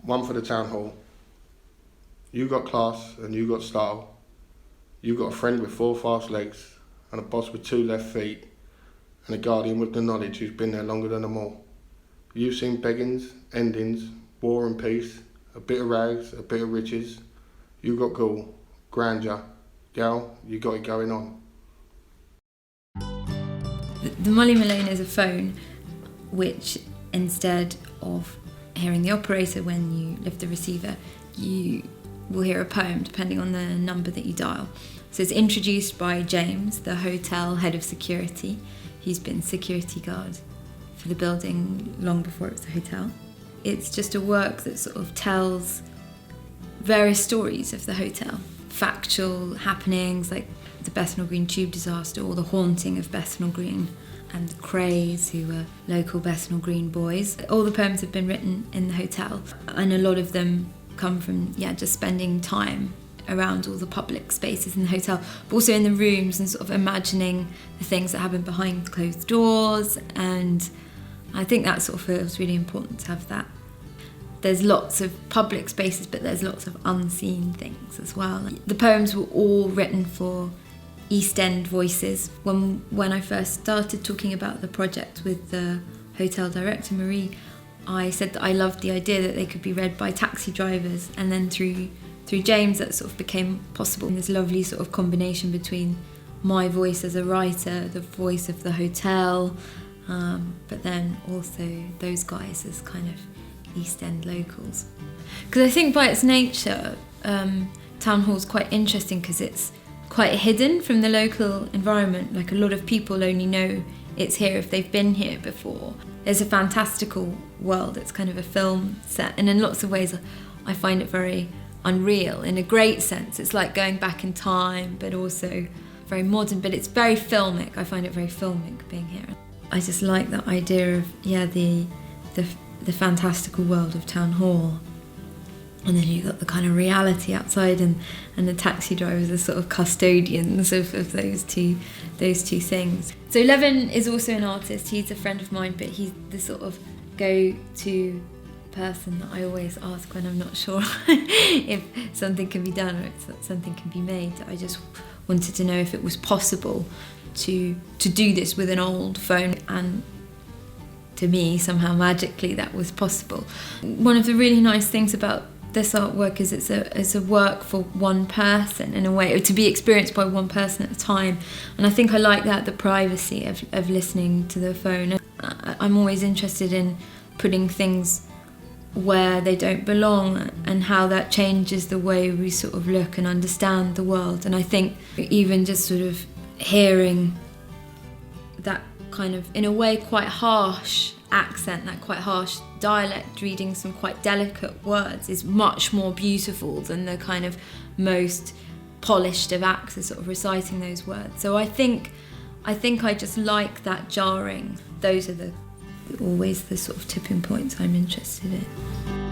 one for the town hall. You got class and you got style. You got a friend with 4 fast legs and a boss with 2 left feet and a guardian with the knowledge who's been there longer than them all. You've seen beggings, endings, war and peace, a bit of rags, a bit of riches. You got gall, grandeur. Gal, you got it going on. The Molly Malone is a phone which, instead of hearing the operator when you lift the receiver, you will hear a poem depending on the number that you dial. So it's introduced by James, the hotel head of security. He's been security guard for the building long before it was a hotel. It's just a work that sort of tells various stories of the hotel. Factual happenings like the Bethnal Green tube disaster or the haunting of Bethnal Green and the Crays, who were local Bethnal Green boys. All the poems have been written in the hotel, and a lot of them come from just spending time around all the public spaces in the hotel, but also in the rooms and sort of imagining the things that happen behind closed doors. And I think that sort of feels really important to have that. There's lots of public spaces, but there's lots of unseen things as well. The poems were all written for East End voices. When I first started talking about the project with the hotel director, Marie, I said that I loved the idea that they could be read by taxi drivers, and then through James that sort of became possible. And this lovely sort of combination between my voice as a writer, the voice of the hotel, but then also those guys as kind of East End locals. Because I think by its nature, Town Hall's quite interesting because it's quite hidden from the local environment. Like, a lot of people only know it's here if they've been here before. There's a fantastical world. It's kind of a film set, and in lots of ways I find it very unreal in a great sense. It's like going back in time, but also very modern, but it's very filmic. I find it very filmic being here. I just like that idea of the fantastical world of Town Hall, and then you've got the kind of reality outside, and the taxi drivers are sort of custodians of those two things. So Levin is also an artist. He's a friend of mine, but he's the sort of go-to person that I always ask when I'm not sure if something can be done or if something can be made. I just wanted to know if it was possible to do this with an old phone, and to me, somehow magically, that was possible. One of the really nice things about this artwork is it's a work for one person in a way, or to be experienced by one person at a time. And I think I like that, the privacy of listening to the phone. I'm always interested in putting things where they don't belong and how that changes the way we sort of look and understand the world. And I think even just sort of hearing that kind of, in a way, quite harsh accent, that quite harsh dialect, reading some quite delicate words, is much more beautiful than the kind of most polished of acts of sort of reciting those words. So I think I just like that jarring. Those are always the sort of tipping points I'm interested in.